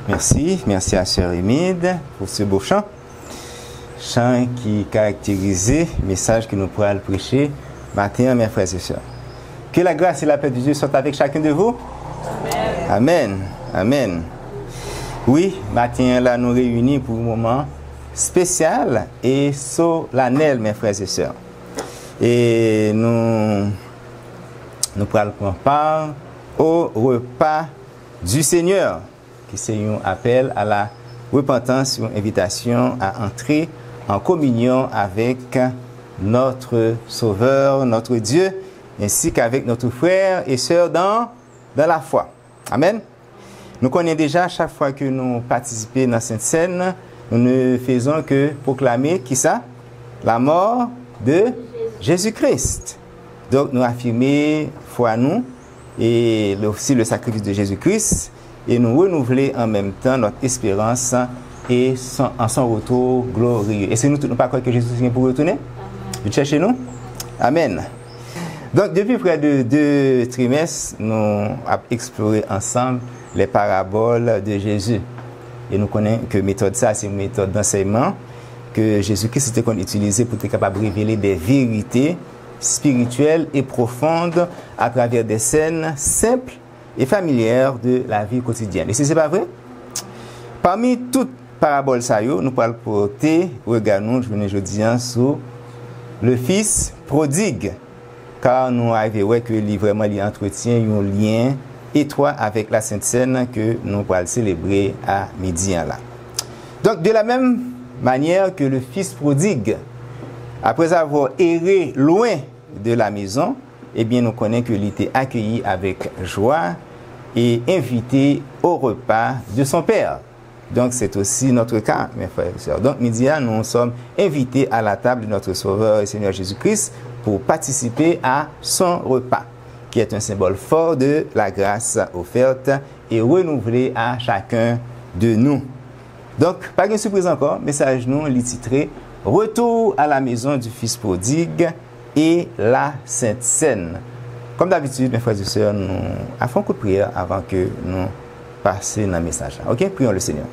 Merci à Sœur Émide pour ce beau chant. Chant qui caractérisait le message que nous pourrons prêcher matin, mes frères et sœurs. Que la grâce et la paix de Dieu soient avec chacun de vous. Amen. Amen. Oui, matin là, nous réunis pour un moment spécial et solennel, mes frères et sœurs. Et nous pourrons prendre part au repas du Seigneur, qui c'est un appel à la repentance, une invitation à entrer en communion avec notre Sauveur, notre Dieu, ainsi qu'avec notre frère et sœur dans la foi. Amen. Nous connaissons déjà, chaque fois que nous participons dans cette scène, nous ne faisons que proclamer, qui ça? La mort de Jésus-Christ. Donc, nous affirmons foi nous, et aussi le sacrifice de Jésus-Christ, et nous renouveler en même temps notre espérance et en son retour glorieux. Et si nous ne pas croire que Jésus vient pour retourner, vous cherchez nous? Amen. Donc, depuis près de 2 trimestres, nous avons exploré ensemble les paraboles de Jésus. Et nous connaissons que méthode ça, c'est une méthode d'enseignement que Jésus-Christ était utilisé pour être capable de révéler des vérités spirituelles et profondes à travers des scènes simples et familières de la vie quotidienne. Et si ce n'est pas vrai, parmi toutes paraboles ça, nous pouvons porter, regardons, je venais aujourd'hui sur le fils prodigue, car nous arrivons que vraiment il entretient un lien étroit avec la Sainte Seine que nous allons célébrer à midi là. Donc de la même manière que le fils prodigue, après avoir erré loin de la maison, eh bien nous connaissons qu'il était accueilli avec joie et invité au repas de son père. Donc c'est aussi notre cas, mes frères et sœurs. Donc midi, nous sommes invités à la table de notre Sauveur et Seigneur Jésus-Christ pour participer à son repas, qui est un symbole fort de la grâce offerte et renouvelée à chacun de nous. Donc, pas de surprise encore, message nous, il est titré « Retour à la maison du fils prodigue et la Sainte Seine ». Comme d'habitude, mes frères et sœurs, nous avons un coup de prière avant que nous passions dans le message. Ok, prions le Seigneur.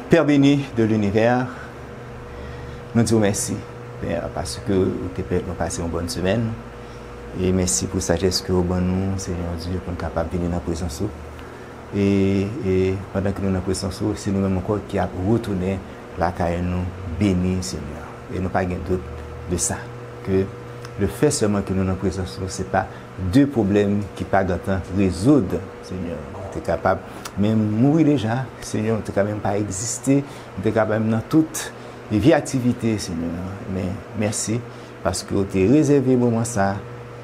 Père béni de l'univers, nous disons merci, Père, parce que vous avez passé une bonne semaine. Et merci pour la sagesse que vous avez nous, Seigneur Dieu, pour nous capables de venir dans la présence. Et pendant que nous sommes dans la présence, c'est nous-mêmes encore qui avons retourné la caille nous, béni, Seigneur. Et nous n'avons pas de doute de ça. Que le fait seulement que nous sommes dans la présence, ce n'est pas deux problèmes qui ne peuvent pas résoudre, Seigneur. Tu es capable même de mourir déjà, Seigneur. Tu n'es quand même pas exister. Tu es capable même dans toute vie activité, Seigneur. Mais merci parce que tu es réservé au moment ça.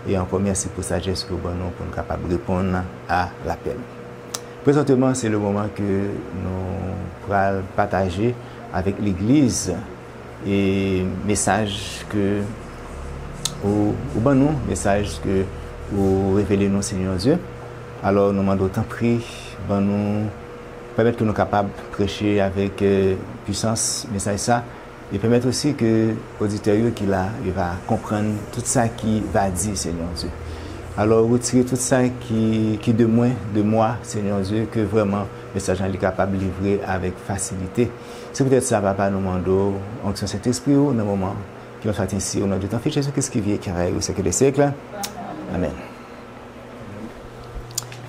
Et encore merci pour sa sagesse que vous avez pour nous capables de répondre à l'appel. Présentement, c'est le moment que nous allons partager avec l'Église et message que vous nous, message que vous révélez nous, Seigneur Dieu. Alors, nous demandons autant prix, nous permettre que nous soyons capables de prêcher avec puissance, message ça. Et permettre aussi que l'auditeur qui là, il va comprendre tout ça qui va dire, Seigneur Dieu. Alors, retirer tout ça qui de moi, Seigneur Dieu, que vraiment le message est capable de livrer avec facilité. C'est peut-être ça, Papa, nous demandons, onction cet esprit, dans le moment qui va faire ainsi, au nom de ton Fils Jésus, qu'est-ce qui vient, qui règne au siècle des siècles. Amen.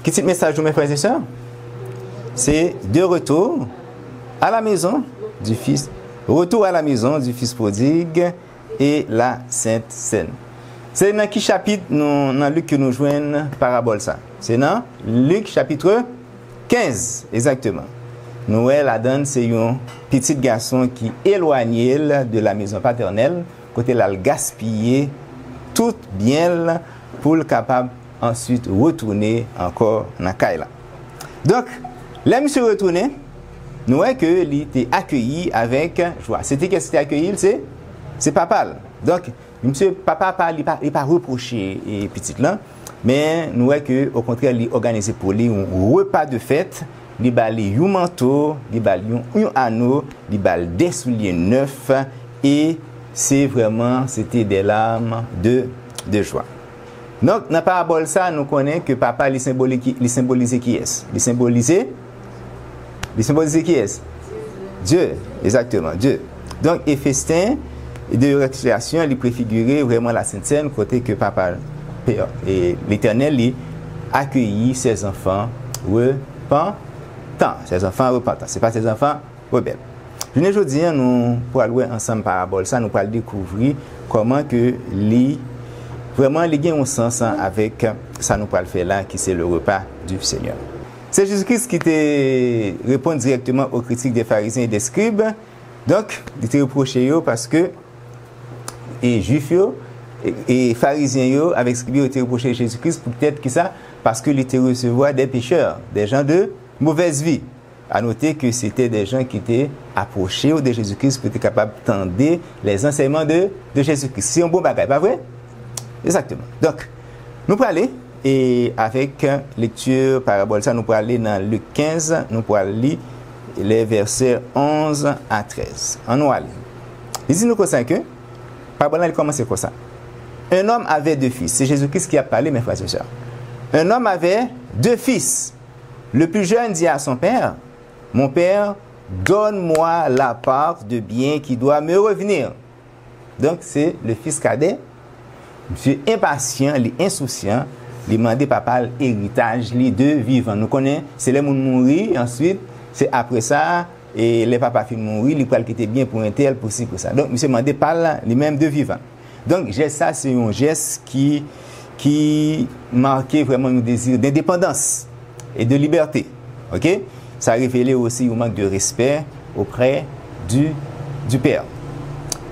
Quel type de message, mes frères et sœurs? C'est de retour à la maison du Fils. Retour à la maison du fils prodigue et la Sainte Seine. C'est dans quel chapitre dans Luc que nous joignons parabole ça? C'est dans Luc chapitre 15, exactement. Noël la donne, c'est un petit garçon qui éloigné de la maison paternelle, côté là le gaspiller tout bien pour le capable ensuite retourner encore dans la caille. Donc, là monsieur retourné, nous voyons qu'il était accueilli avec joie. C'était qu'est-ce qui était accueilli? C'est papa. Donc, monsieur, papa il pas reproché et petit là, mais nous voyons qu'au contraire, il a organisé pour lui un repas de fête, il a un manteau, il a un anneau, il a des souliers neufs et c'était des larmes de joie. Donc, dans la parabole, ça, nous connaissons que papa, il symbolise qui est? Il symbolise qui est? Dieu, exactement, Dieu. Donc, et festin de récréation, il préfigurait vraiment la Sainte Seine, côté que papa, Père et l'Éternel, il accueillit ses enfants repentants. Ses enfants repentants, ce n'est pas ses enfants rebelles. Je ne veux dire, nous, pour aller ensemble parabole, ça, nous pourrons découvrir comment que vraiment, il y a un sens avec ça, nous pourrons le faire là, qui c'est le repas du Seigneur. C'est Jésus-Christ qui te répond directement aux critiques des pharisiens et des scribes. Donc, il te reproché parce que les juifs et pharisiens avec scribes ont été reproché Jésus-Christ peut-être que ça, parce qu'il était recevoir des pécheurs, des gens de mauvaise vie. À noter que c'était des gens qui étaient approchés de Jésus-Christ pour être capables d'entendre les enseignements de Jésus-Christ. C'est un bon bagage, pas vrai? Exactement. Donc, nous pourrons aller, et avec lecture parabole, ça, nous pourrons aller dans Luc 15, nous pourrons lire les versets 11 à 13. On nous aller. Il dit nous comme ça que, parabole, elle commence comme ça. Un homme avait 2 fils. C'est Jésus-Christ qui a parlé, mes frères et sœurs. Un homme avait 2 fils. Le plus jeune dit à son père, mon père, donne-moi la part de bien qui doit me revenir. Donc, c'est le fils cadet. Monsieur impatient, il est insouciant, il demande papa l'héritage de vivant. Nous connaissons, c'est les gens mourir, ensuite, c'est après ça, et les papas finissent mourir, ils peuvent quitter bien pour un tel, pour ci, pour ça. Donc, monsieur demande parle lui-même de vivant. Donc, geste ça, c'est un geste qui marquait vraiment un désir d'indépendance et de liberté. Ok? Ça révélait aussi un manque de respect auprès du père.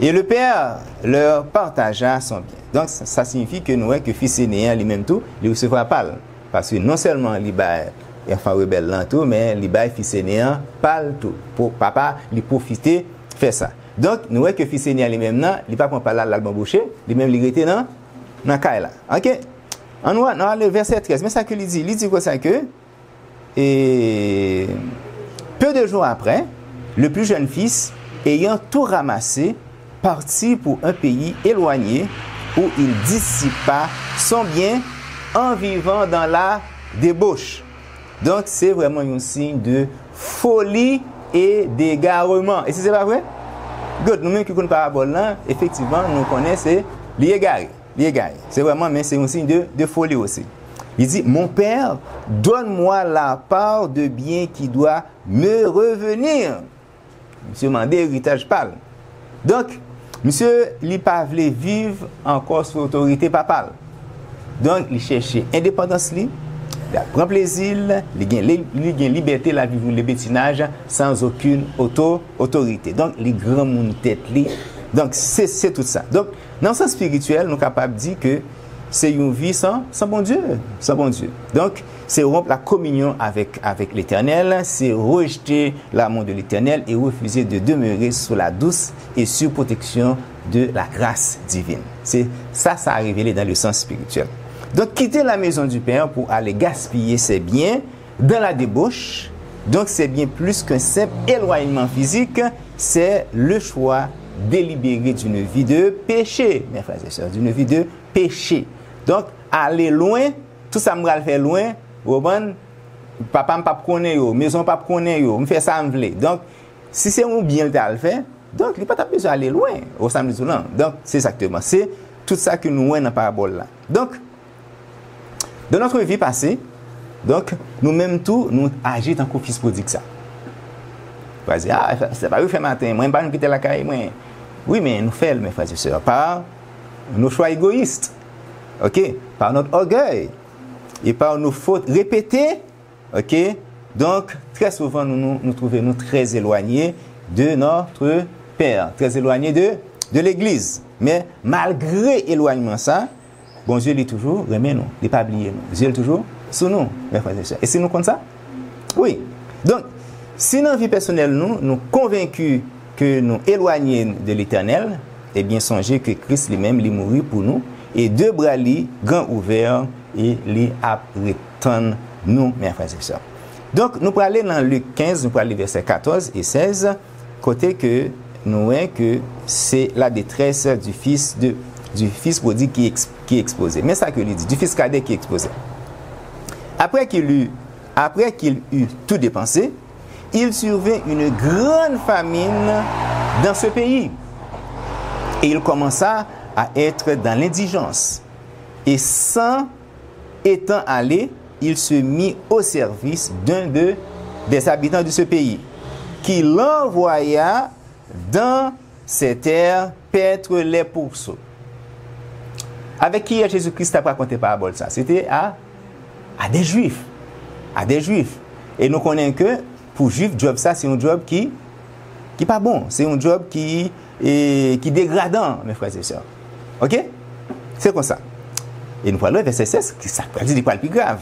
Et le père leur partagea son bien. Donc, ça signifie que nous voyons que le fils aîné, lui-même tout, il recevra pas. Parce que non seulement il va enfant rebelle là tout, mais il va fils aîné parle tout. Pour papa, il profiter faire ça. Donc, nous voyons que le fils aîné lui-même là, il pas prendre là l'album bouché, lui-même il était dans caille là. OK? On voit dans le verset 13, mais ça que il dit quoi ça que et peu de jours après, le plus jeune fils, ayant tout ramassé, partit pour un pays éloigné où il dissipa son bien en vivant dans la débauche. Donc, c'est vraiment un signe de folie et d'égarement. Et si ce n'est pas vrai? Good, nous-mêmes qui connaissons la parabole là, effectivement, nous connaissons l'égaré. C'est vraiment, mais c'est un signe de folie aussi. Il dit, mon père, donne-moi la part de bien qui doit me revenir. Monsieur mandé héritage parle. Donc, monsieur, il n'a pas voulu vivre encore sous autorité papale. Donc, il cherchait indépendance, il prend plaisir, il gagne liberté, la vivre le bétinage sans aucune autorité. Donc, les grands monde tête. Donc, c'est tout ça. Donc, dans le sens spirituel, nous sommes capables de dire que c'est une vie sans bon Dieu. Donc, c'est rompre la communion avec l'Éternel, c'est rejeter l'amour de l'Éternel et refuser de demeurer sous la douce et sur protection de la grâce divine. C'est ça a révélé dans le sens spirituel. Donc, quitter la maison du Père pour aller gaspiller ses biens dans la débauche. Donc, c'est bien plus qu'un simple éloignement physique, c'est le choix délibéré d'une vie de péché, mes frères et sœurs, d'une vie de péché. Donc, aller loin, tout ça me va le faire loin, papa ne pas connaître, maison pas connaître, me fait ça me vle. Donc, si c'est un bien le faire, donc il n'y a pas besoin d'aller loin au samedi tout non. Donc, c'est exactement, c'est tout ça que nous voyons dans la parabole là. Donc, dans notre vie passée, donc, nous-mêmes tout, nous agissons en tant que fils prodigue ça. Vous allez dire, c'est pas vous faire matin, moi, je ne vais pas nous quitter la caille, moi. Oui, mais nous faisons, mes frères et sœurs, par nos choix égoïstes, ok, par notre orgueil et par nos fautes répétées, ok. Donc, très souvent, nous trouvons très éloignés de notre Père, très éloignés de l'Église. Mais malgré l'éloignement, ça, bon Dieu est toujours, remet nous, il n'est pas oublié nous. Dieu est toujours sous nous, mes frères et sœurs. Et c'est nous comme ça? Oui. Donc, si dans la vie personnelle, nous convaincus que nous éloignons de l'Éternel, eh bien, songez que Christ lui-même, il mourit pour nous, et 2 bras li, grands ouverts, et les apprêtant nous, mes frères et sœurs. Donc, nous pourrons aller dans Luc 15, nous pourrons aller versets 14 et 16, côté que nous voyons que c'est la détresse du fils prodigue qui qui est exposé. Mais ça que il dit, du fils cadet qui est exposé. Après qu'il eut tout dépensé, il survint une grande famine dans ce pays. Et il commença à être dans l'indigence. Et sans étant allé, il se mit au service d'un des habitants de ce pays, qui l'envoya dans ses terres paître les pourceaux. Avec qui Jésus-Christ a raconté parabole ça? C'était à des Juifs. À des Juifs. Et nous connaissons que pour Juifs, job ça, c'est un job qui pas bon. C'est un job qui dégradant, mes frères et sœurs. Ok? C'est comme ça. Et nous parlons du verset 16, qui ça dit pas le plus grave.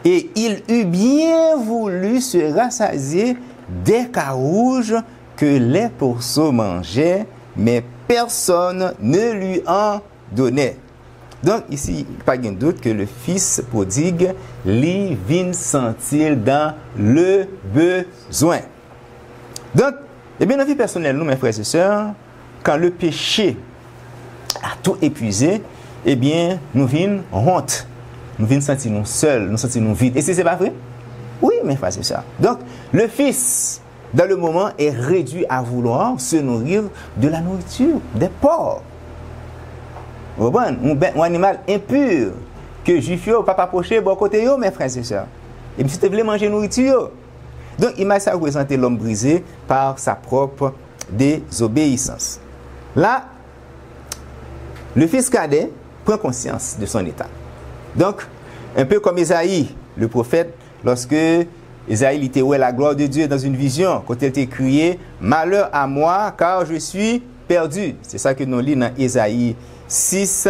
Et il eut bien voulu se rassasier des carouges que les pourceaux mangeaient, mais personne ne lui en donnait. Donc ici, pas de doute que le fils prodigue lui vient sentir dans le besoin. Donc, eh bien, dans la vie personnelle, nous, mes frères et sœurs, quand le péché a tout épuisé, eh bien, nous venons honte. Nous venons sentir nous seuls, nous sentir nous vides. Et si ce n'est pas vrai? Oui, mes frères et sœurs. Donc, le fils, dans le moment, est réduit à vouloir se nourrir de la nourriture des porcs. Un animal impur que juif ne pas approcher bon côté mes frères et sœurs. Et puis si tu veux manger nourriture. Donc il m'a ça représenté l'homme brisé par sa propre désobéissance. Là, le fils cadet prend conscience de son état. Donc, un peu comme Isaïe, le prophète, lorsque Isaïe était où la gloire de Dieu dans une vision, quand il était crié, malheur à moi, car je suis perdu. C'est ça que nous lisons dans Isaïe 6,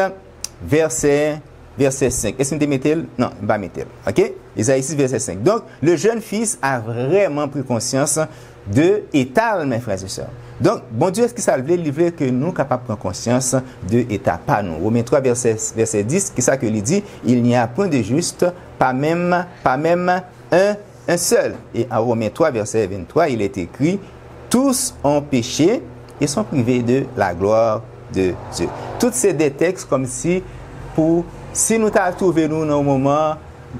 verset 5. Est-ce que vous mettez? Non, je ne vais pas mettre. Ok? Isaïe 6, verset 5. Donc, le jeune fils a vraiment pris conscience de l'état, mes frères et sœurs. Donc, bon Dieu, est-ce que ça veut dire que nous sommes capables de prendre conscience de l'état? Pas nous. Romains 3, verset 10, qui ça que il dit? Il n'y a point de juste, pas même un seul. Et en Romains 3, verset 23, il est écrit, tous ont péché et sont privés de la gloire de Dieu. Tous ces deux textes comme si nous t'avons trouvé nous dans un moment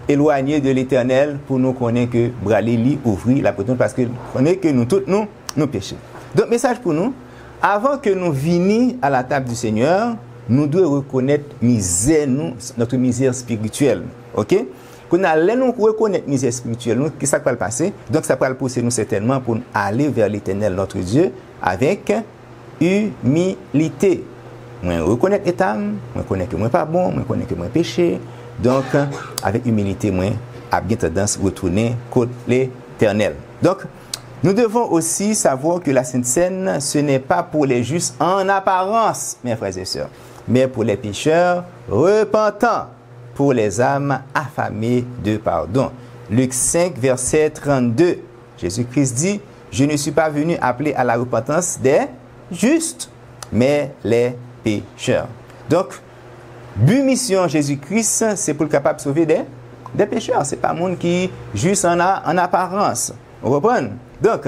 éloigné de l'Éternel pour nous connaître que Bralili ouvrit la porte parce que connaît que nous tous nous péchons. Donc message pour nous, avant que nous venions à la table du Seigneur, nous devons reconnaître notre misère spirituelle. OK? Quand nous allons reconnaître misère spirituelle, qu'est-ce qui va passer? Donc ça va pousser nous certainement pour aller vers l'Éternel notre Dieu avec humilité. Moi reconnaître l'état, moi connais que moi pas bon, moi connais que moi péché. Donc avec humilité, moi a bien tendance à retourner contre l'Éternel. Donc nous devons aussi savoir que la Sainte Seine, ce n'est pas pour les justes en apparence, mes frères et sœurs, mais pour les pécheurs repentants, pour les âmes affamées de pardon. Luc 5, verset 32. Jésus-Christ dit, je ne suis pas venu appeler à la repentance des justes, mais les pécheurs. Donc, but mission Jésus-Christ, c'est pour le capable de sauver des pécheurs. Ce n'est pas un monde qui juste en apparence. Vous comprenez? Donc,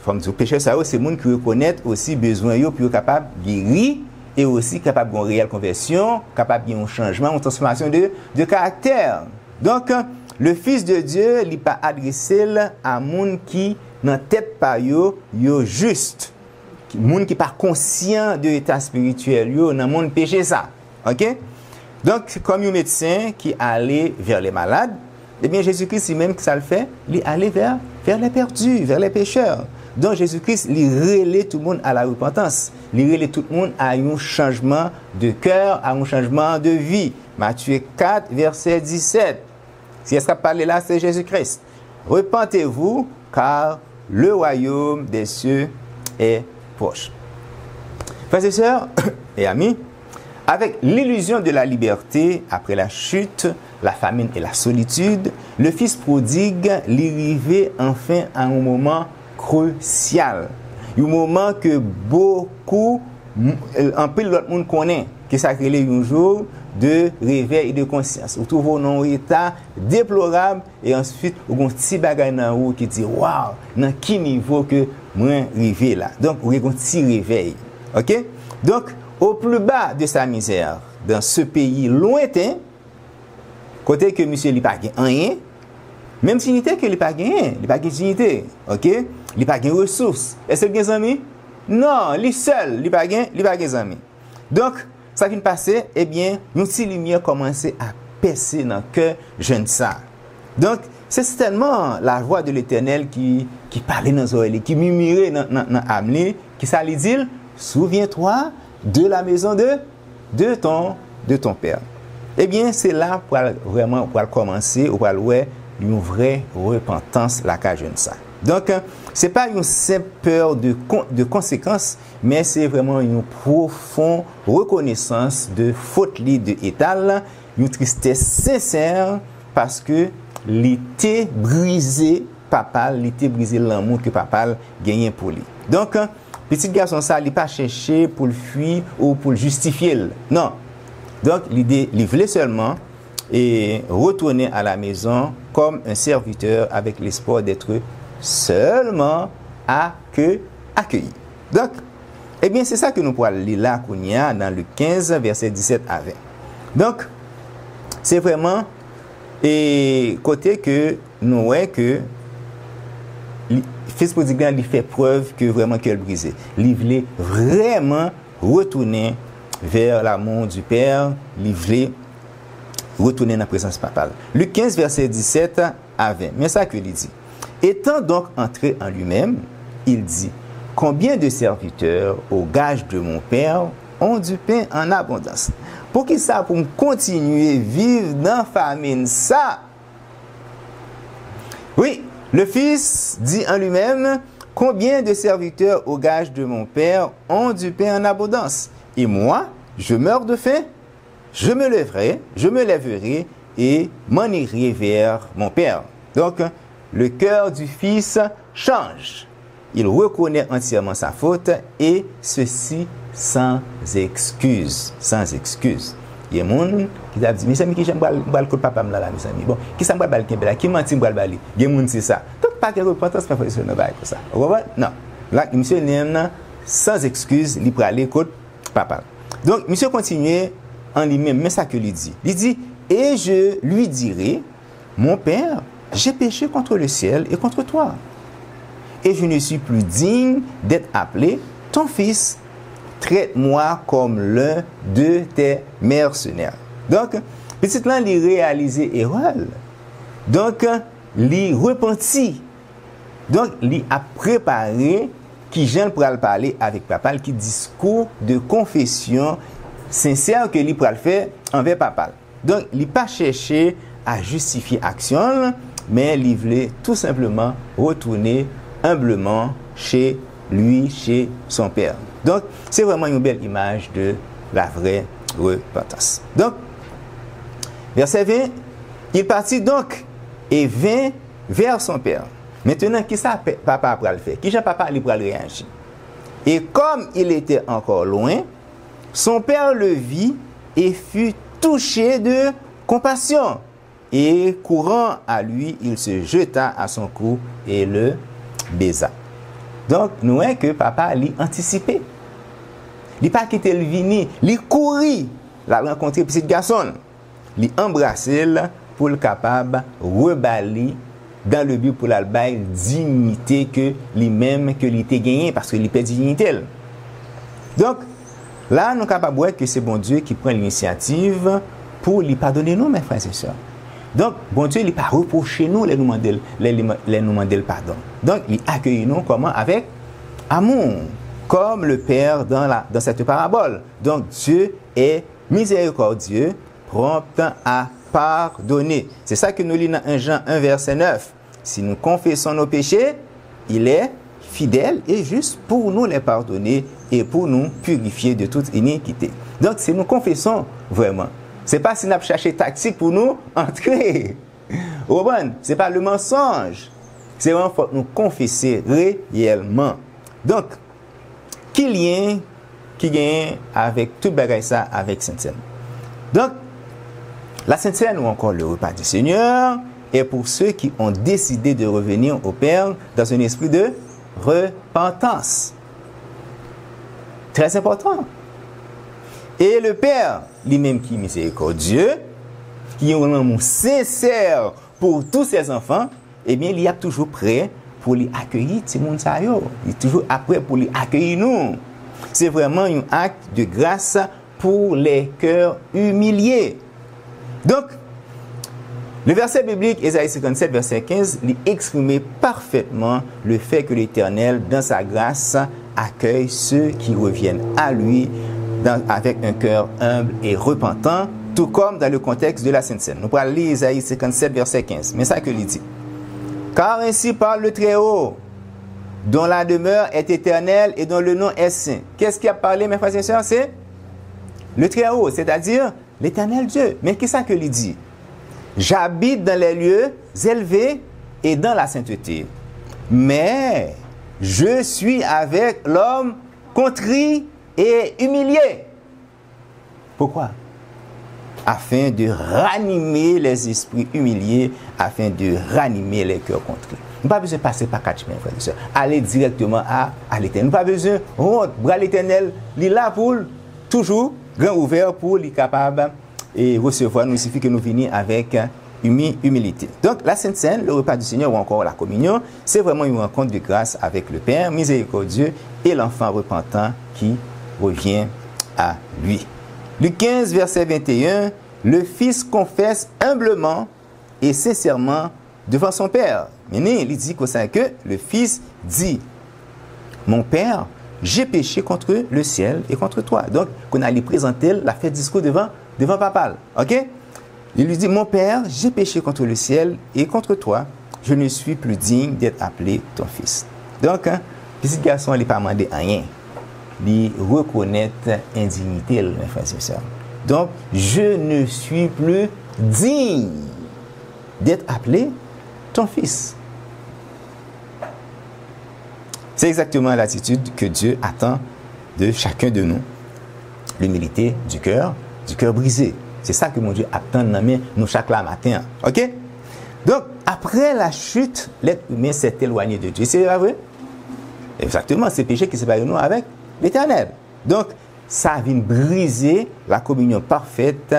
comme dire, pécheur, c'est le monde qui reconnaît aussi besoin pour être capable de guérir et aussi capable d'une réelle conversion, capable d'un changement, une transformation de caractère. Donc, le Fils de Dieu, il n'est pas adressé à un monde qui n'a tête pas juste. Monde qui n'est pas conscient de l'état spirituel, dans le monde péché ça. OK? Donc, comme un médecin qui allait vers les malades, eh bien, Jésus-Christ, lui-même, que ça le fait, il allait vers les perdus, vers les pécheurs. Donc, Jésus-Christ, il relève tout le monde à la repentance. Il relève tout le monde à un changement de cœur, à un changement de vie. Matthieu 4, verset 17. Si est-ce qu'on parle là, c'est Jésus-Christ. Repentez-vous, car le royaume des cieux est proche. Frères et sœurs et amis, avec l'illusion de la liberté après la chute, la famine et la solitude, le fils prodigue l'arrivée enfin à un moment crucial. Un moment que beaucoup, un peu l'autre monde connaît, qui s'appelle un jour de réveil et de conscience. Vous trouvez dans un état déplorable et ensuite, vous avez un petit bagage dans vous qui dit waouh, dans quel niveau que moi arrivé là. Donc, vous avez un petit réveil. OK? Donc, au plus bas de sa misère, dans ce pays lointain, côté que monsieur n'a pas rien, même si il que il pas rien, il pas dignité, OK? Il pas de ressources. Est-ce qu'il a des amis? Non, lui seul, il pas des amis. Donc, ça qui passé, eh bien, une petite lumière commençait à percer dans le cœur jeune ça. Donc, c'est certainement la voix de l'Éternel qui parlait dans les oreilles, qui murmurait dans l'âme, qui ça lui dit, souviens-toi de la maison de ton père. Eh bien, c'est là pour vraiment pour commencer, ou pour ouais, une vraie repentance la cas jeune ça. Donc, ce n'est pas une simple peur de conséquences, mais c'est vraiment une profonde reconnaissance de faute de étal, une tristesse sincère parce que l'été brisé papa, l'été brisé l'amour que papa gagnait pour lui. Donc, petit garçon ça, il n'a pas cherché pour le fuir ou pour le justifier. Non. Donc, l'idée, il voulait seulement et retourner à la maison comme un serviteur avec l'espoir d'être seulement accueilli. Donc, eh bien, c'est ça que nous pourrons lire là, dans le 15, verset 17 à 20. Donc, c'est vraiment et côté que nous voyons que le fils prodigal il fait preuve que vraiment qu'il brisé. Il voulait vraiment retourner vers l'amour du Père, il voulait retourner dans la présence papale. Luc 15, verset 17 à 20. Mais ça que il dit. Étant donc entré en lui-même, il dit, combien de serviteurs au gage de mon Père ont du pain en abondance? Pour qui ça? Pour continuer à vivre dans la famine, ça? Oui, le Fils dit en lui-même, combien de serviteurs au gage de mon Père ont du pain en abondance? Et moi, je meurs de faim, je me lèverai et m'en irai vers mon Père. Donc, le cœur du Fils change. Il reconnaît entièrement sa faute et ceci sans excuse. Sans excuse. Il y a des gens qui disent, mes amis, qui j'aime le coup de papa, mes amis. Bon, qui s'en bat qui menti le bali. Il y a des gens qui disent ça. Donc, pas de repentance, pas de ne pas comme ça. Vous voyez? Non. Là, monsieur Néem, sans excuse, il peut aller contre papa. Donc, monsieur continue en lui-même, mais ça que lui dit. Il dit, et je lui dirai, mon Père, j'ai péché contre le ciel et contre toi. Et je ne suis plus digne d'être appelé ton fils. Traite-moi comme l'un de tes mercenaires. Donc, petit là, il réalise erreur. Donc, il repentit. Donc, il a préparé qui j'aime pour parler avec papa, qui discours de confession sincère que il pourra le faire envers papa. Donc, il n'a pas cherché à justifier action, mais il voulait tout simplement retourner humblement chez lui, chez son père. Donc, c'est vraiment une belle image de la vraie repentance. Donc, verset 20, il partit donc et vint vers son père. Maintenant, qui ça papa pourra le faire? Qui ça papa pourra réagir? Et comme il était encore loin, son père le vit et fut touché de compassion. Et courant à lui, il se jeta à son cou et le baisa. Donc, nous voyons que papa l'a anticipé. Il n'a pas quitté le vini, il courit, la rencontrer petit garçon. Il embrassé pour le capable reballer dans le but pour la dignité que lui-même que il était gagné parce que il perd dignité. Donc, là, nous sommes capables de voir que c'est bon Dieu qui prend l'initiative pour lui pardonner nous, mes frères et sœurs. Donc, bon Dieu, il n'a pas reproché nous les nous demander le pardon. Donc, il accueille nous comment? Avec amour, comme le Père dans cette parabole. Donc, Dieu est miséricordieux, prompt à pardonner. C'est ça que nous lisons dans 1 Jean 1, verset 9. Si nous confessons nos péchés, il est fidèle et juste pour nous les pardonner et pour nous purifier de toute iniquité. Donc, si nous confessons vraiment, ce n'est pas si nous avons cherché tactique pour nous entrer. Ce n'est pas le mensonge. C'est vraiment faut nous confesser réellement. Donc, qui lien qui gagne avec tout bagage ça avec Sainte-Seine. Donc, la Sainte-Seine ou encore le repas du Seigneur est pour ceux qui ont décidé de revenir au Père dans un esprit de repentance. Très important. Et le Père, lui-même qui est miséricordieux, qui est un amour sincère pour tous ses enfants, eh bien, il est toujours prêt pour les accueillir, ces monde ça yo. Il est toujours prêt pour les accueillir nous. C'est vraiment un acte de grâce pour les cœurs humiliés. Donc, le verset biblique, Ésaïe 57, verset 15, il exprimait parfaitement le fait que l'Éternel, dans sa grâce, accueille ceux qui reviennent à lui avec un cœur humble et repentant, tout comme dans le contexte de la Sainte Seine. Nous allons lire Ésaïe 57, verset 15. Mais ça que il dit. Car ainsi parle le Très-Haut, dont la demeure est éternelle et dont le nom est saint. Qu'est-ce qui a parlé, mes frères et sœurs? C'est le Très-Haut, c'est-à-dire l'Éternel Dieu. Mais qu'est-ce que il dit? J'habite dans les lieux élevés et dans la sainteté. Mais je suis avec l'homme contrit et humilié. Pourquoi? Afin de ranimer les esprits humiliés, afin de ranimer les cœurs contrits. Nous n'avons pas besoin de passer par quatre chemins, frères et sœurs. Aller directement à l'Éternel. Nous n'avons pas besoin de bras l'Éternel. Il est là pour toujours, grand ouvert pour les capables et recevoir. Nous, il suffit que nous venions avec humilité. Donc, la Sainte Seine, le repas du Seigneur ou encore la communion, c'est vraiment une rencontre de grâce avec le Père miséricordieux et l'enfant repentant qui revient à lui. Luc 15, verset 21, le Fils confesse humblement et sincèrement devant son Père. Maintenant, il dit que le Fils dit, mon Père, j'ai péché contre le ciel et contre toi. Donc, qu'on allait présenter la fait discours devant papa. Ok? Il lui dit, mon Père, j'ai péché contre le ciel et contre toi. Je ne suis plus digne d'être appelé ton fils. Donc, petit garçon, il n'est pas demandé rien. Il reconnaît indignité, mes frères et sœurs. Donc, je ne suis plus digne d'être appelé ton fils. C'est exactement l'attitude que Dieu attend de chacun de nous. L'humilité du cœur brisé. C'est ça que mon Dieu attend de nous chaque matin. Ok? Donc, après la chute, l'être humain s'est éloigné de Dieu. C'est vrai? Exactement, c'est le péché qui sépare nous avec l'Éternel. Donc, ça vient briser la communion parfaite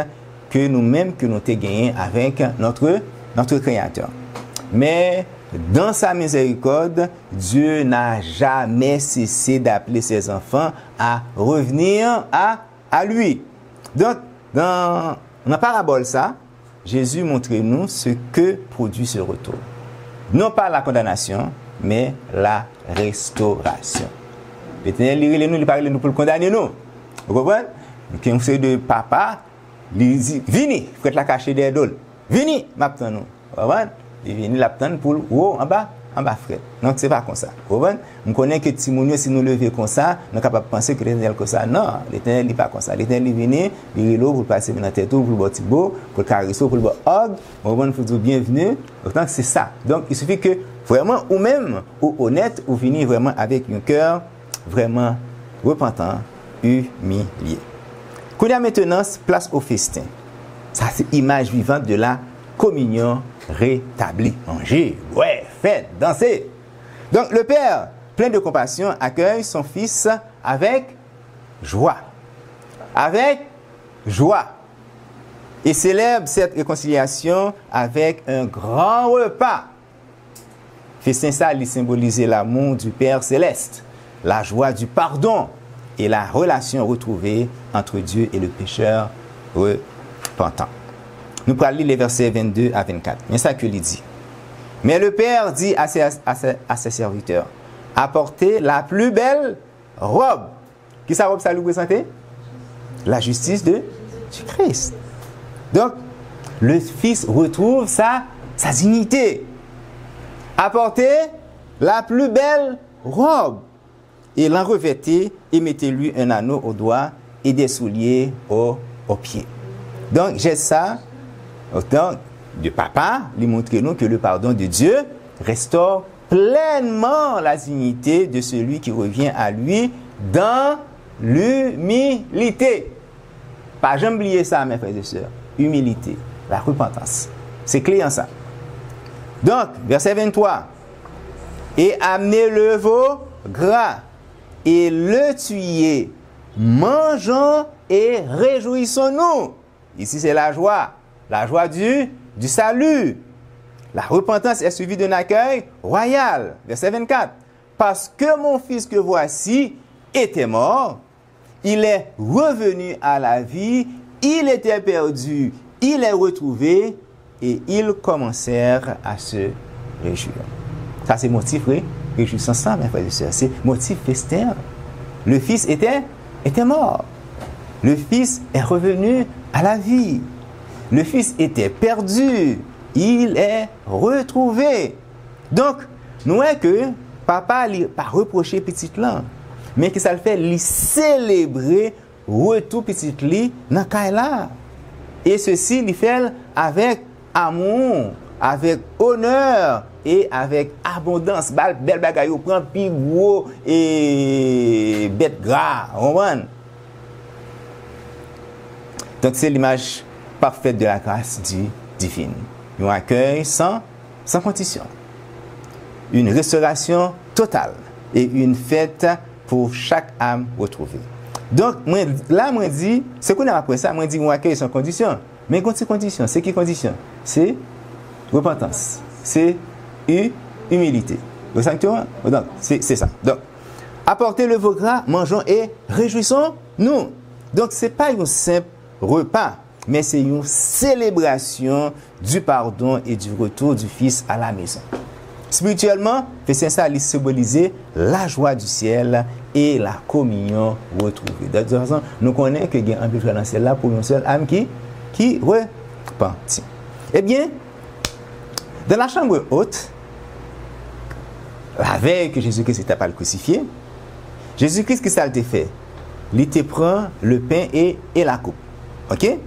que nous-mêmes, que nous avons gagnée avec notre Créateur. Mais, dans sa miséricorde, Dieu n'a jamais cessé d'appeler ses enfants à revenir à lui. Donc, dans la parabole, ça, Jésus montre nous ce que produit ce retour. Non pas la condamnation, mais la restauration. L'Éternel, il parle nous pour le condamner, nous. Vous comprenez? Quand vous de papa, il dit, venez, faites la cachée des dôles. Venez, m'attends nous. Vous comprenez? Il vient l'attendre pour haut, en bas, frère. Donc, c'est pas comme ça. Vous comprenez? On connaît que Timounio, si nous levons comme ça, nous sommes capables de penser que l'Éternel est comme ça. Non, l'Éternel n'est pas comme ça. l'Éternel, il vient, il est là pour passer dans la tête, pour le bâtir beau, pour le caresser, pour le hog. Vous comprenez? Pour dire bienvenue. Donc, c'est ça. Donc, il suffit que vraiment, ou même, ou honnête, ou venir vraiment avec un cœur vraiment repentant, humilié. Qu'on y a maintenant place au festin. Ça, c'est l'image vivante de la communion rétablie. Manger, ouais, faites, danser. Donc, le Père, plein de compassion, accueille son Fils avec joie. Avec joie. Et célèbre cette réconciliation avec un grand repas. Festin, ça, il symbolise l'amour du Père céleste, la joie du pardon et la relation retrouvée entre Dieu et le pécheur repentant. Nous pourrons lire les versets 22 à 24. C'est ça que il dit. Mais le Père dit à ses serviteurs, apportez la plus belle robe. Qui sa robe ça lui présente? La justice de Christ. Donc, le Fils retrouve sa dignité. Apportez la plus belle robe. Et l'en revêtez et mettez-lui un anneau au doigt et des souliers aux pieds. Donc, j'ai ça. Autant de papa, lui montre nous que le pardon de Dieu restaure pleinement la dignité de celui qui revient à lui dans l'humilité. Pas jamais oublier ça, mes frères et sœurs. Humilité, la repentance. C'est clé en ça. Donc, verset 23. Et amenez le veau gras et le tuer mangeons et réjouissons-nous. Ici, c'est la joie du salut. La repentance est suivie d'un accueil royal. Verset 24. Parce que mon fils que voici était mort, il est revenu à la vie, il était perdu, il est retrouvé, et ils commencèrent à se réjouir. Ça, c'est motif, oui. Réjouissance, mes frères et sœurs. C'est motif festin. Le fils était mort. Le fils est revenu à la vie. Le fils était perdu. Il est retrouvé. Donc, nous voyons que papa n'a pas reproché petit là, mais que ça le fait lui célébrer retour petit li dans là. Et ceci il fait avec amour, avec honneur et avec abondance. Bel bagay ou prend pi gros et bête gras. Donc c'est l'image parfaite de la grâce divine. Un accueil sans condition. Une restauration totale et une fête pour chaque âme retrouvée. Donc, là, moi, dit, ce qu'on a après ça, moi, dit, un accueil sans condition. Mais quand c'est condition, c'est qui condition? C'est repentance. C'est humilité. Donc, c'est ça. Donc, apportez le veau gras, mangeons et réjouissons-nous. Donc, ce n'est pas un simple repas, mais c'est une célébration du pardon et du retour du Fils à la maison. Spirituellement, c'est ça, il symbolise la joie du ciel et la communion retrouvée. De toute façon, nous connaissons que il y a un peu de ciel là pour une seule âme qui repentit. Eh bien, dans la chambre haute, la veille que Jésus-Christ n'était pas crucifié, Jésus-Christ, qu'est-ce qu'il a fait? Il te prend le pain et la coupe. OK?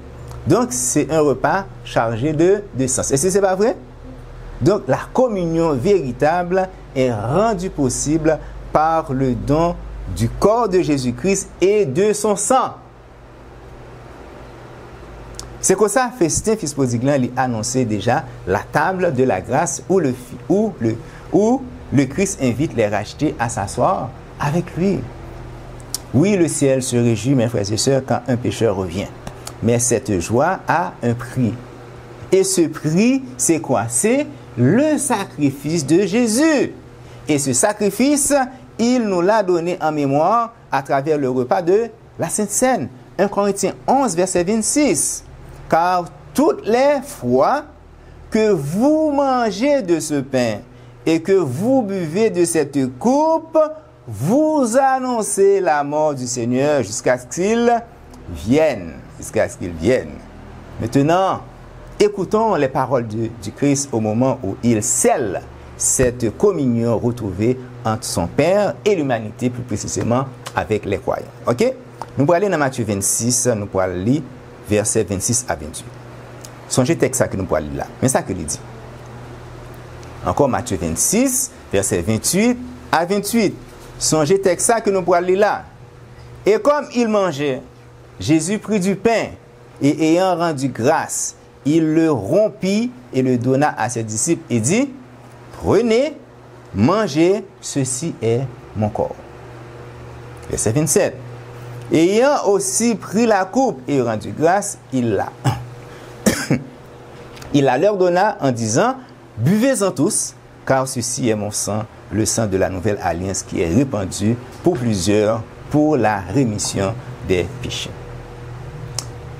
Donc, c'est un repas chargé de sens. Est-ce que ce n'est pas vrai? Donc, la communion véritable est rendue possible par le don du corps de Jésus-Christ et de son sang. C'est comme ça, festin fils prodigue a annoncé déjà la table de la grâce où le Christ invite les rachetés à s'asseoir avec lui. Oui, le ciel se réjouit, mes frères et sœurs, quand un pécheur revient. Mais cette joie a un prix. Et ce prix, c'est quoi? C'est le sacrifice de Jésus. Et ce sacrifice, il nous l'a donné en mémoire à travers le repas de la Sainte Seine. 1 Corinthiens 11, verset 26. Car toutes les fois que vous mangez de ce pain et que vous buvez de cette coupe, vous annoncez la mort du Seigneur jusqu'à ce qu'il vienne. Maintenant, écoutons les paroles du Christ au moment où il scelle cette communion retrouvée entre son Père et l'humanité, plus précisément avec les croyants. OK? Nous pourrons aller dans Matthieu 26, nous pourrons lire versets 26 à 28. Songez texte ça que nous pourrons lire là. Mais ça que il dit. Encore Matthieu 26, versets 28 à 28. Songez texte ça que nous pourrons lire là. Et comme il mangeait, Jésus prit du pain et ayant rendu grâce, il le rompit et le donna à ses disciples et dit, prenez, mangez, ceci est mon corps. Verset 27. Ayant aussi pris la coupe et rendu grâce, il la leur donna en disant, buvez-en tous, car ceci est mon sang, le sang de la nouvelle alliance qui est répandu pour plusieurs pour la rémission des péchés.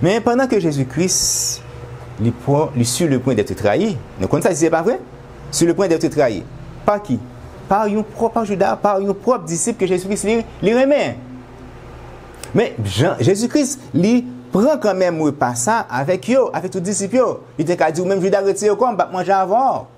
Mais pendant que Jésus-Christ sur le point d'être trahi, nous connaissons ça, c'est pas vrai? Sur le point d'être trahi. Par qui? Par un propre Judas, par un propre disciple que Jésus-Christ lui remet. Mais Jésus-Christ lui prend quand même repas ça avec eux, avec tous les disciples. Il était qu'à dire, même Judas retire comme, pas manger avant.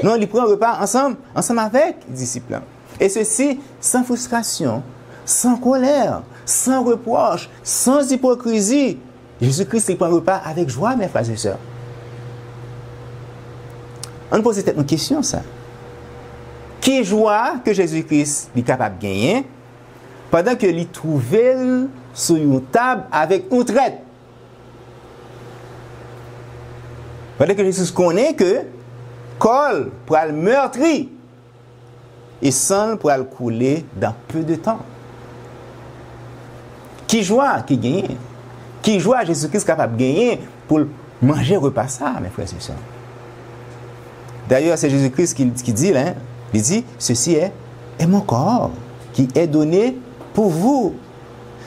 Non, il prend repas ensemble avec les disciples. Et ceci sans frustration, sans colère, sans reproche, sans hypocrisie. Jésus-Christ il prend repas avec joie, mes frères et sœurs. On pose peut-être une question, ça. Quelle joie que Jésus-Christ est capable de gagner pendant que il trouvait sur une table avec une traite? Pendant que Jésus connaît que col pour le meurtri et sang pour le couler dans peu de temps. Qui joie qui gagne? Qui joie Jésus-Christ capable de gagner pour manger repas ça, mes frères et sœurs? D'ailleurs, c'est Jésus-Christ qui dit, hein, il dit, ceci est mon corps qui est donné pour vous.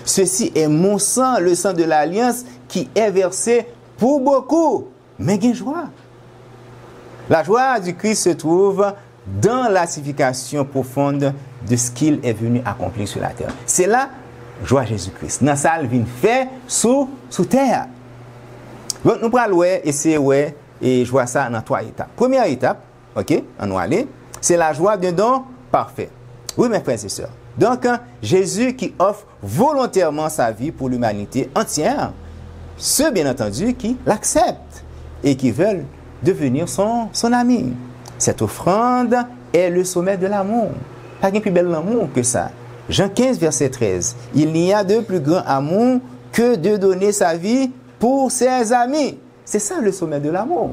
Ceci est mon sang, le sang de l'alliance qui est versé pour beaucoup. Mais il y a joie. La joie du Christ se trouve dans la signification profonde de ce qu'il est venu accomplir sur la terre. C'est là, joie Jésus-Christ. Dans ça, il vient faire sous terre. Donc, nous allons essayer et jouer ça dans 3 étapes. Première étape, ok, on va aller, c'est la joie d'un don parfait. Oui, mes frères et sœurs. Donc, Jésus qui offre volontairement sa vie pour l'humanité entière, ceux, bien entendu, qui l'acceptent et qui veulent devenir son ami. Cette offrande est le sommet de l'amour. Pas de plus bel amour que ça. Jean 15, verset 13. Il n'y a de plus grand amour que de donner sa vie pour ses amis. C'est ça le sommet de l'amour.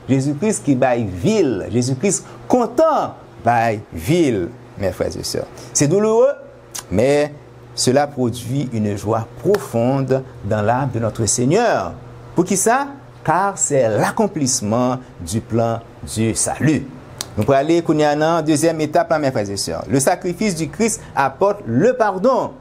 Jésus-Christ qui baille ville. Jésus-Christ content baille ville, mes frères et sœurs. C'est douloureux, mais cela produit une joie profonde dans l'âme de notre Seigneur. Pour qui ça? Car c'est l'accomplissement du plan du salut. Nous pourrons aller à deuxième étape, mes frères et sœurs. Le sacrifice du Christ apporte le pardon.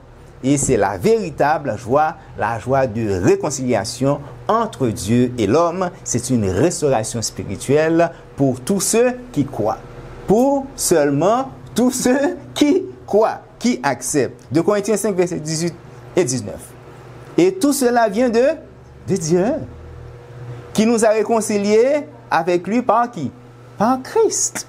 Et c'est la véritable joie, la joie de réconciliation entre Dieu et l'homme. C'est une restauration spirituelle pour tous ceux qui croient. Pour seulement tous ceux qui croient, qui acceptent. 2 Corinthiens 5, versets 18 et 19. Et tout cela vient de Dieu, qui nous a réconciliés avec lui par qui? Par Christ.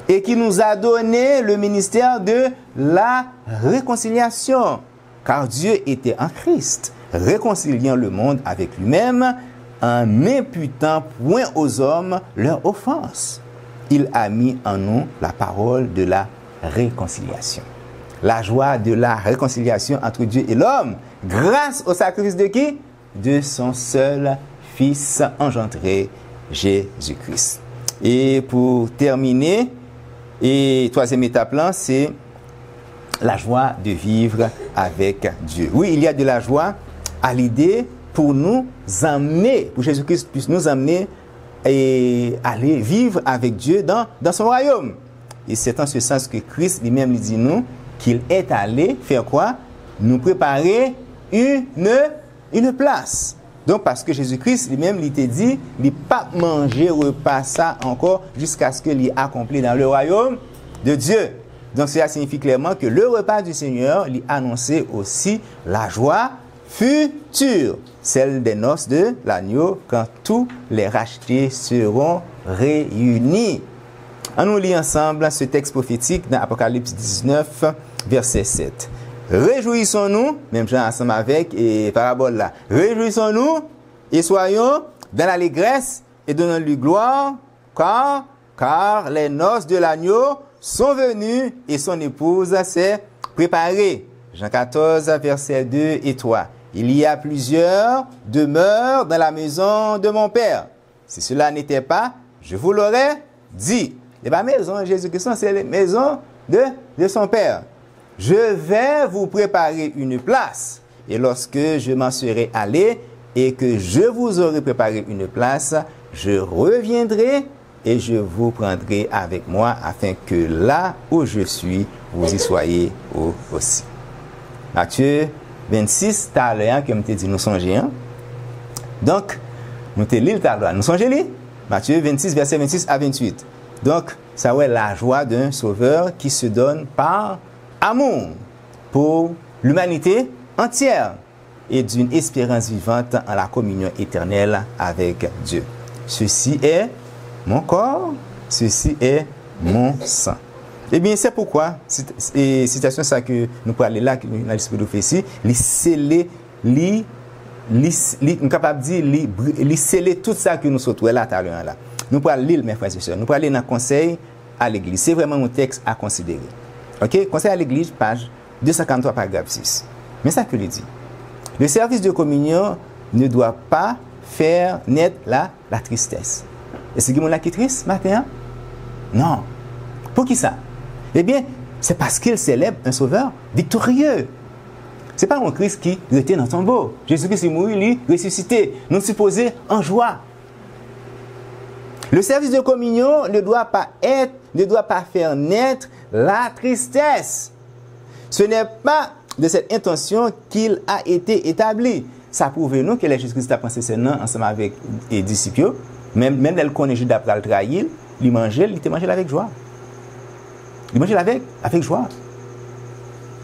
Et qui nous a donné le ministère de la réconciliation. Car Dieu était en Christ, réconciliant le monde avec lui-même, en n'imputant point aux hommes leur offense. Il a mis en nous la parole de la réconciliation. La joie de la réconciliation entre Dieu et l'homme, grâce au sacrifice de qui? De son seul Fils engendré, Jésus-Christ. Et pour terminer, et troisième étape là, c'est la joie de vivre avec Dieu. Oui, il y a de la joie à l'idée pour nous amener, pour Jésus-Christ puisse nous amener et aller vivre avec Dieu dans son royaume. Et c'est en ce sens que Christ lui-même lui dit nous qu'il est allé faire quoi? Nous préparer une place. Donc, parce que Jésus-Christ lui-même, il t'a dit, il n'a pas mangé repas ça encore jusqu'à ce qu'il ait accompli dans le royaume de Dieu. Donc, cela signifie clairement que le repas du Seigneur, il annonçait aussi la joie future, celle des noces de l'agneau, quand tous les rachetés seront réunis. On nous lit ensemble ce texte prophétique dans Apocalypse 19, verset 7. Réjouissons-nous, même Jean ensemble avec et parabole là. Réjouissons-nous et soyons dans l'allégresse et donnons-lui gloire, car les noces de l'agneau sont venues et son épouse s'est préparée. Jean 14, versets 2 et 3. Il y a plusieurs demeures dans la maison de mon Père. Si cela n'était pas, je vous l'aurais dit. Et la maison de Jésus-Christ, c'est la maison de son Père. Je vais vous préparer une place. Et lorsque je m'en serai allé et que je vous aurai préparé une place, je reviendrai et je vous prendrai avec moi afin que là où je suis, vous y soyez aussi. Matthieu 26, t'as l'heure que je t'ai dit, nous songeons. Donc, nous t'ai lu t'as l'heure. Nous songeons, Matthieu 26, verset 26 à 28. Donc, ça ouais la joie d'un sauveur qui se donne par amour pour l'humanité entière et d'une espérance vivante en la communion éternelle avec Dieu. Ceci est mon corps, ceci est mon sang. Eh bien, c'est pourquoi, citation ça que nous pouvons aller là, dans l'esprit de prophétie, les sceller, nous capable de dire, les sceller tout ça que nous sommes là, là. Nous pouvons lire, mes frères et sœurs, nous pouvons aller dans le conseil à l'église. C'est vraiment un texte à considérer. Ok? Conseil à l'église, page 243, paragraphe 6. Mais ça que le dit. Le service de communion ne doit pas faire naître la tristesse. Est-ce que là qui est triste matin? Non. Pour qui ça? Eh bien, c'est parce qu'il célèbre un sauveur victorieux. Ce n'est pas un Christ qui était dans le tombeau. Jésus-Christ est mort, il est ressuscité. Nous supposons en joie. Le service de communion ne doit pas faire naître la tristesse. Ce n'est pas de cette intention qu'il a été établi. Ça prouve nous que Jésus-Christ a pensé ce nom ensemble avec les disciples. Même elle connaît Judas après le trahir, il mangeait avec joie. Il mangeait avec joie.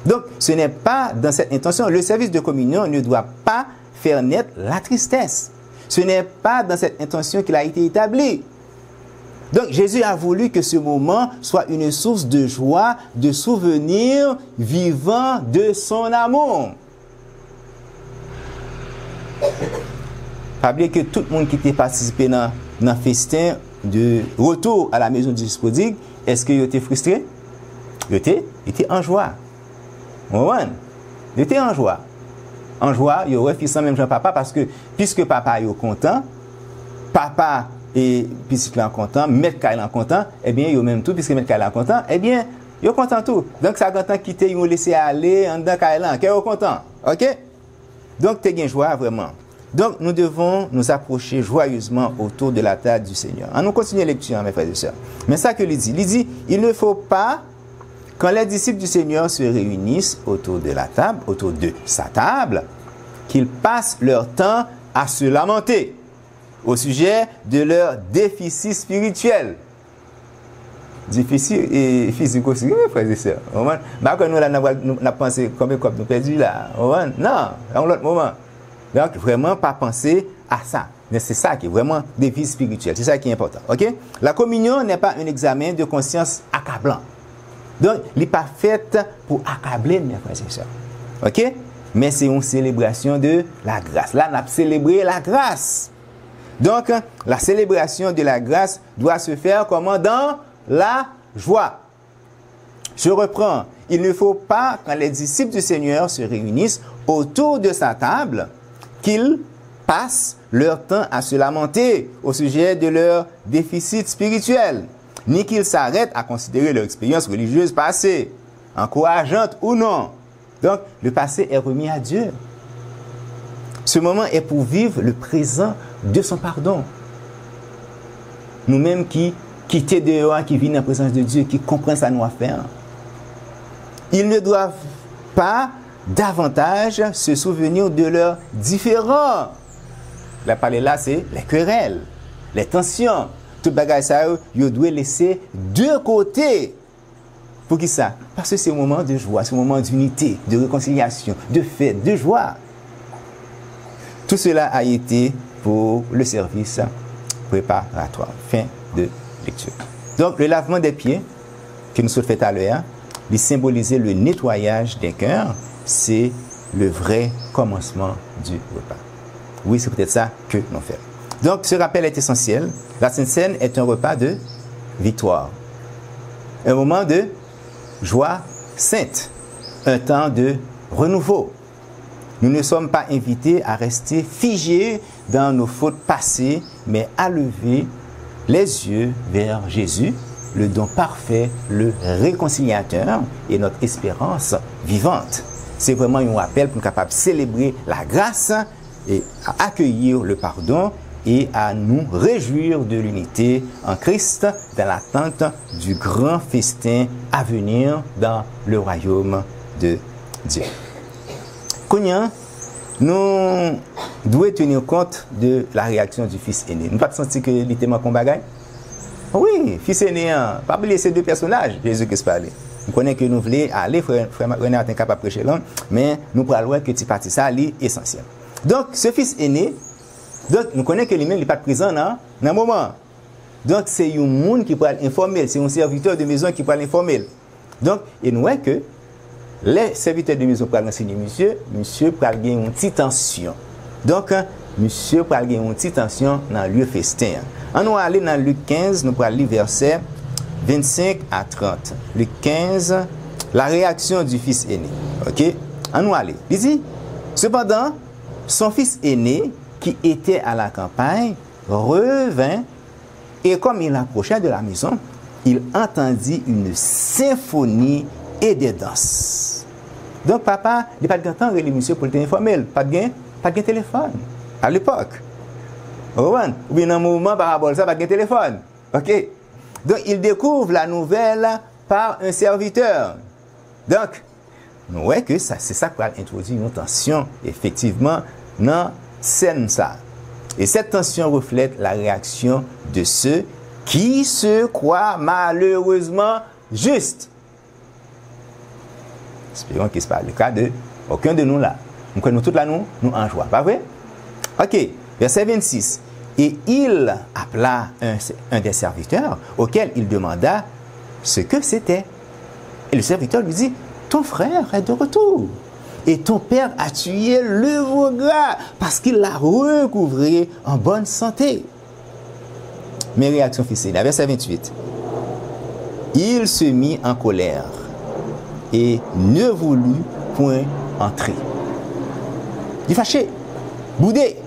Donc, ce n'est pas dans cette intention. Le service de communion ne doit pas faire naître la tristesse. Ce n'est pas dans cette intention qu'il a été établi. Donc, Jésus a voulu que ce moment soit une source de joie, de souvenirs vivants de son amour. Pas oublier que tout le monde qui était participé dans le festin de retour à la maison du Fils prodigue, est-ce qu'il était frustré? Il était en joie. Il était en joie. En joie, il aurait fait ça même Jean-Papa parce que puisque papa est content, papa et puisque il est content, maître Kyle est content, eh bien, il est même tout, puisque maître Kyle est content, eh bien, il est content tout. Donc, ça a content quitter, ils ont laissé aller en dedans Kyle, qui est content. OK? Donc, tu es bien joie vraiment. Donc, nous devons nous approcher joyeusement autour de la table du Seigneur. On nous continue la lecture, mes frères et sœurs. Mais ça que il dit, il ne faut pas, quand les disciples du Seigneur se réunissent autour de la table, autour de sa table, qu'ils passent leur temps à se lamenter au sujet de leur déficit spirituel. Déficit et physique aussi, mes frères et sœurs. Bah, quand nous avons pensé combien de nous perdu là. Non, en l'autre moment. Donc, vraiment, pas penser à ça. Mais c'est ça qui est vraiment déficit spirituel. C'est ça qui est important. OK? La communion n'est pas un examen de conscience accablant. Donc, il n'est pas fait pour accabler, mes frères et sœurs. OK? Mais c'est une célébration de la grâce. Là, on a célébré la grâce. Donc, la célébration de la grâce doit se faire comment? Dans la joie. Je reprends. Il ne faut pas, quand les disciples du Seigneur se réunissent autour de sa table, qu'ils passent leur temps à se lamenter au sujet de leur déficit spirituel, ni qu'ils s'arrêtent à considérer leur expérience religieuse passée, encourageante ou non. Donc, le passé est remis à Dieu. Ce moment est pour vivre le présent de son pardon. Nous-mêmes qui quittons dehors, qui vivons en présence de Dieu, qui comprennent ça nous à faire. Ils ne doivent pas davantage se souvenir de leurs différends. La parole là, c'est les querelles, les tensions. Tout bagage ça, ils doivent laisser de côté. Pour qui ça? Parce que c'est un moment de joie, c'est un moment d'unité, de réconciliation, de fête, de joie. Tout cela a été pour le service préparatoire. Fin de lecture. Donc, le lavement des pieds, que nous avons fait à l'heure, il symbolisait le nettoyage des cœurs. C'est le vrai commencement du repas. Oui, c'est peut-être ça que nous faisons. Donc, ce rappel est essentiel. La Sainte Seine est un repas de victoire. Un moment de joie sainte. Un temps de renouveau. Nous ne sommes pas invités à rester figés dans nos fautes passées, mais à lever les yeux vers Jésus, le don parfait, le réconciliateur et notre espérance vivante. C'est vraiment un rappel pour nous capables de célébrer la grâce et à accueillir le pardon et à nous réjouir de l'unité en Christ dans l'attente du grand festin à venir dans le royaume de Dieu. Konya, nous devons tenir compte de la réaction du fils aîné. Nous ne pouvons pas sentir que littéralement qu'on bagaille. Oui, fils aîné, pas oublier ces deux personnages, Jésus-Christ parlait. Nous connaissons que nous voulons aller, frère René est incapable de prêcher l'homme, mais nous pourrons voir que tu parties ça, c'est essentiel. Donc, ce fils aîné, donc, nous connaissons que lui-même n'est pas présent dans le moment. Donc, c'est un monde qui peut l'informer, c'est un serviteur de maison qui peut l'informer. Donc, et nous voyons que les serviteurs de maison peuvent enseigner monsieur peut gagner une petite tension. Donc, monsieur peut gagner une petite tension dans le lieu festin. On va aller dans Luc 15, nous allons lire verset 25 à 30. Luc 15, la réaction du fils aîné. OK? On va aller. Il dit, cependant, son fils aîné, qui était à la campagne, revint, et comme il approchait de la maison, il entendit une symphonie et des danses. Donc, papa, il n'a pas de temps de monsieur pour le informer. Pas de téléphone à l'époque. Ou bien dans un moment par rapport à ça, pas de téléphone. OK? Donc, il découvre la nouvelle par un serviteur. Donc, nous voyons que c'est ça qui va introduire une tension, effectivement, dans scène ça. Et cette tension reflète la réaction de ceux qui se croient malheureusement justes. Espérons que ce n'est pas le cas de aucun de nous là. Nous tous là, nous en joie. Pas vrai? OK. Verset 26. Et il appela un des serviteurs auquel il demanda ce que c'était. Et le serviteur lui dit, ton frère est de retour. Et ton père a tué le veau gras parce qu'il l'a recouvré en bonne santé. Mes réactions fixées. Verset 28. Il se mit en colère et ne voulut point entrer. Il est fâché, boudé.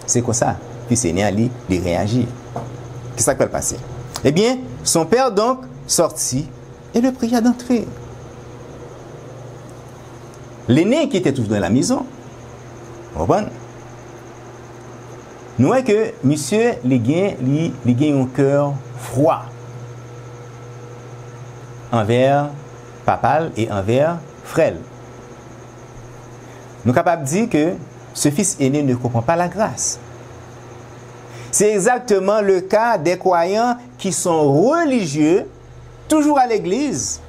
C'est comme ça. Puis c'est né il réagit. Qu'est-ce qui va passer? Eh bien, son père donc sortit et le pria d'entrer. L'aîné qui était toujours dans la maison, nous voyons que monsieur il a un cœur froid envers papa et envers frère. Nous sommes capables de dire que ce fils aîné ne comprend pas la grâce. C'est exactement le cas des croyants qui sont religieux, toujours à l'église,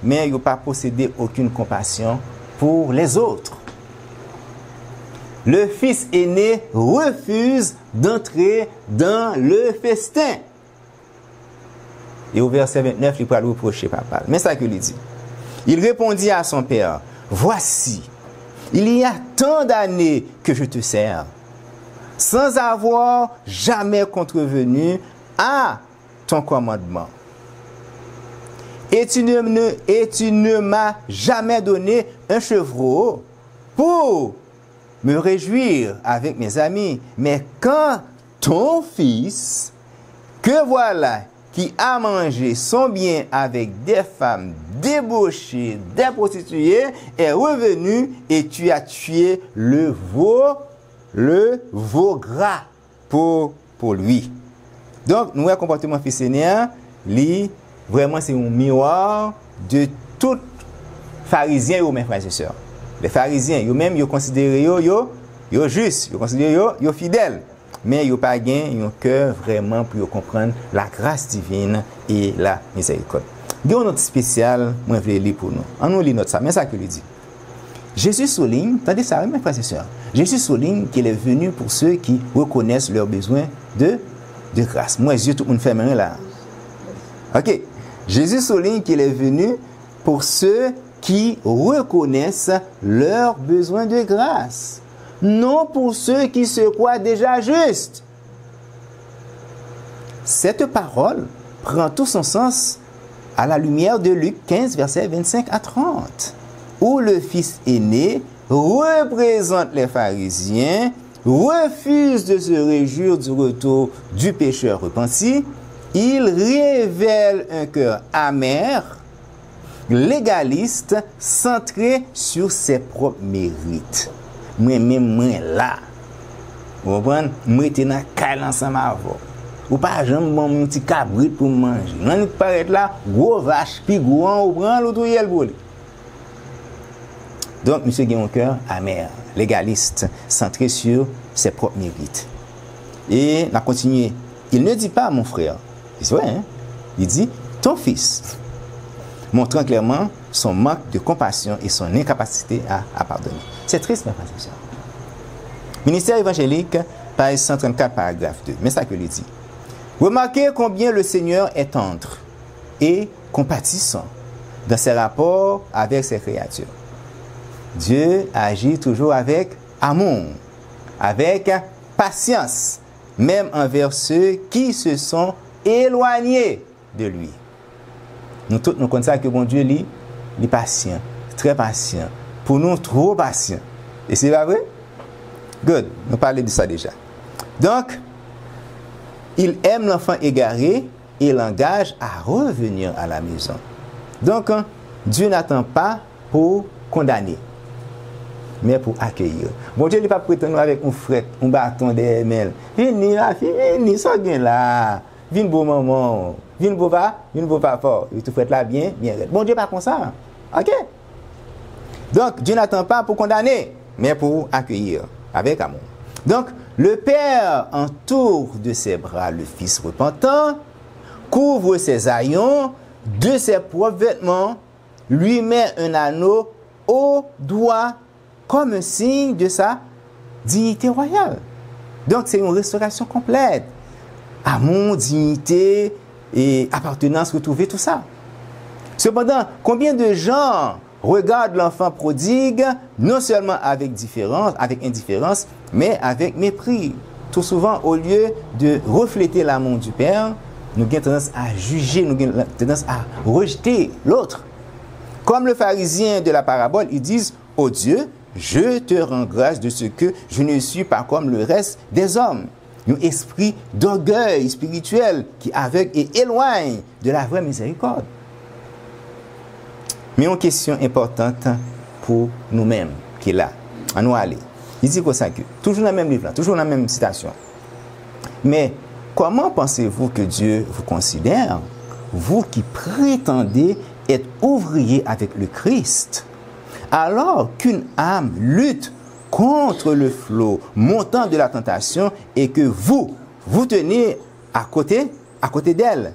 mais ils n'ont pas possédé aucune compassion pour les autres. Le fils aîné refuse d'entrer dans le festin. Et au verset 29, il peut le reprocher papa. Mais ça qu'il dit. Il répondit à son père, voici, il y a tant d'années que je te sers, sans avoir jamais contrevenu à ton commandement. Et tu ne m'as jamais donné un chevreau pour me réjouir avec mes amis. Mais quand ton fils, que voilà, qui a mangé son bien avec des femmes débauchées, des prostituées, est revenu et tu as tué le veau gras pour lui. Donc, nous, le comportement fils aîné, vraiment, c'est un miroir de tout pharisien ou mes frères et sœurs. Les pharisiens, eux-mêmes, ils considèrent eux justes, ils considèrent eux fidèles. Mais ils n'ont pas un cœur vraiment pour comprendre la grâce divine et la miséricorde. Il y a une note spéciale, moi, je vais lire pour nous. On nous lit notre ça, mais ça que lui dit. Jésus souligne, attendez ça, mes frères et sœurs. Jésus souligne qu'il est venu pour ceux qui reconnaissent leurs besoins de grâce. Moi, Dieu, tout le monde fait main là. OK. Jésus souligne qu'il est venu pour ceux qui reconnaissent leurs besoins de grâce. Non pour ceux qui se croient déjà justes. Cette parole prend tout son sens à la lumière de Luc 15, versets 25 à 30, où le fils aîné représente les pharisiens, refuse de se réjouir du retour du pécheur repenti, il révèle un cœur amer, légaliste, centré sur ses propres mérites. Moi là, vous comprenez? Moi j'étais dans le ensemble avant. Ou pas jamais bon petit cabrit pour manger. On paraît là, gros vache, puis gros, ou prend l'autre yel pour lui. Donc monsieur a un cœur amer, légaliste, centré sur ses propres mérites. Et on a continué. Il ne dit pas mon frère. C'est vrai, hein? Il dit ton fils, montrant clairement son manque de compassion et son incapacité à pardonner. C'est triste, mes frères et sœurs. Ministère évangélique, page 134, paragraphe 2. Mais ça que il dit. Remarquez combien le Seigneur est tendre et compatissant dans ses rapports avec ses créatures. Dieu agit toujours avec amour, avec patience, même envers ceux qui se sont éloignés de lui. Nous tous nous connaissons que bon Dieu est patient, très patient. Pour nous, trop patient. Et c'est pas vrai? Good. Nous parlons de ça déjà. Donc, il aime l'enfant égaré et l'engage à revenir à la maison. Donc, Dieu n'attend pas pour condamner, mais pour accueillir. Bon Dieu n'est pas prétendre avec un fret, un bâton des mains. Viens là, viens, ça vient là. Viens beau maman, viens beau papa. Et tout fait là bien, bien. Bon Dieu pas comme ça. OK? Donc, Dieu n'attend pas pour condamner, mais pour accueillir avec amour. Donc, le Père entoure de ses bras le Fils repentant, couvre ses haillons de ses propres vêtements, lui met un anneau au doigt comme un signe de sa dignité royale. Donc, c'est une restauration complète. Amour, dignité et appartenance retrouvée, tout ça. Cependant, combien de gens regardent l'enfant prodigue non seulement avec indifférence, mais avec mépris. Tout souvent, au lieu de refléter l'amour du Père, nous avons tendance à juger, nous avons tendance à rejeter l'autre. Comme le pharisien de la parabole, ils disent « Oh Dieu, je te rends grâce de ce que je ne suis pas comme le reste des hommes. » Un esprit d'orgueil spirituel qui aveugle et éloigne de la vraie miséricorde. Mais une question importante pour nous-mêmes, qui est là, à nous aller. Il dit comme ça, toujours dans le même livre, toujours dans la même citation. Mais comment pensez-vous que Dieu vous considère, vous qui prétendez être ouvrier avec le Christ, alors qu'une âme lutte contre le flot montant de la tentation et que vous tenez à côté d'elle,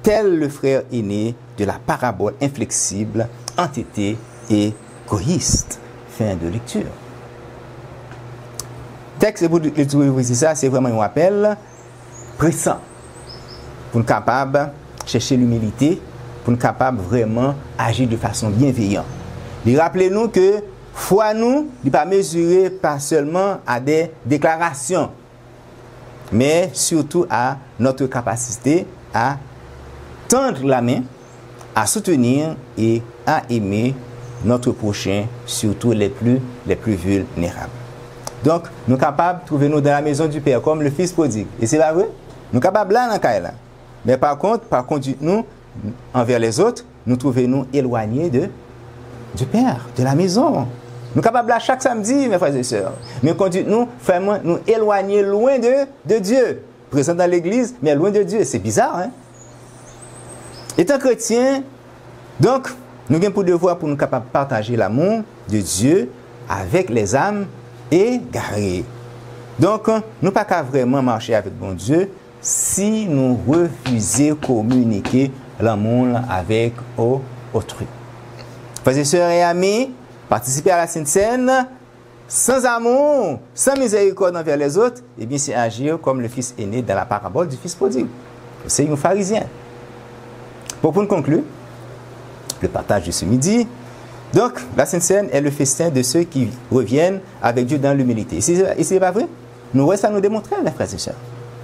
tel le frère aîné de la parabole inflexible, entêté et égoïste. Fin de lecture. Texte pour lecture, ça, c'est vraiment un rappel pressant pour nous capables de chercher l'humilité, pour nous capables vraiment agir de façon bienveillante. Rappelez-nous que foi nous n'est pas mesurée pas seulement à des déclarations, mais surtout à notre capacité à tendre la main, à soutenir et à aimer notre prochain, surtout les plus vulnérables. Donc, nous sommes capables de trouver nous dans la maison du Père, comme le Fils prodigue. Et c'est pas vrai? Nous sommes capables là dans le cas là. Mais par contre, par conduite nous envers les autres, nous trouvons-nous éloignés du Père, de la maison. Nous sommes capables là chaque samedi, mes frères et sœurs. Mais conduite nous, vraiment, nous éloigner loin de Dieu. Présent dans l'église, mais loin de Dieu. C'est bizarre, hein? Étant chrétien, donc, nous avons pour devoir pour nous capables de partager l'amour de Dieu avec les âmes égarées. Donc, nous ne pouvons pas vraiment marcher avec bon Dieu si nous refusons de communiquer l'amour avec autrui. Frères et sœurs et amis, participer à la Sainte Seine sans amour, sans miséricorde envers les autres, eh bien, c'est agir comme le fils aîné dans la parabole du fils prodigue. C'est un pharisien. Pour nous conclure, le partage de ce midi. Donc, la Sainte Seine est le festin de ceux qui reviennent avec Dieu dans l'humilité. Et c'est pas vrai? Nous reste à nous démontrer, mes frères et sœurs.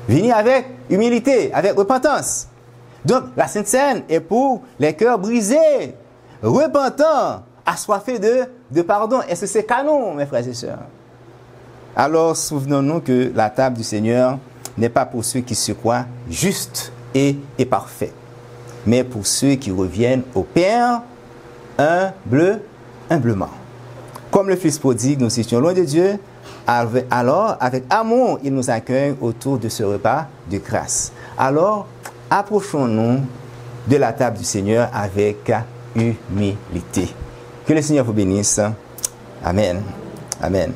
Venez avec humilité, avec repentance. Donc, la Sainte Seine est pour les cœurs brisés, repentants, assoiffés de pardon. Et c'est canon, mes frères et sœurs. Alors, souvenons-nous que la table du Seigneur n'est pas pour ceux qui se croient justes et parfaits, mais pour ceux qui reviennent au Père humblement. Comme le Fils prodigue, nous étions loin de Dieu, alors avec amour, il nous accueille autour de ce repas de grâce. Alors, approchons-nous de la table du Seigneur avec humilité. Que le Seigneur vous bénisse. Amen. Amen.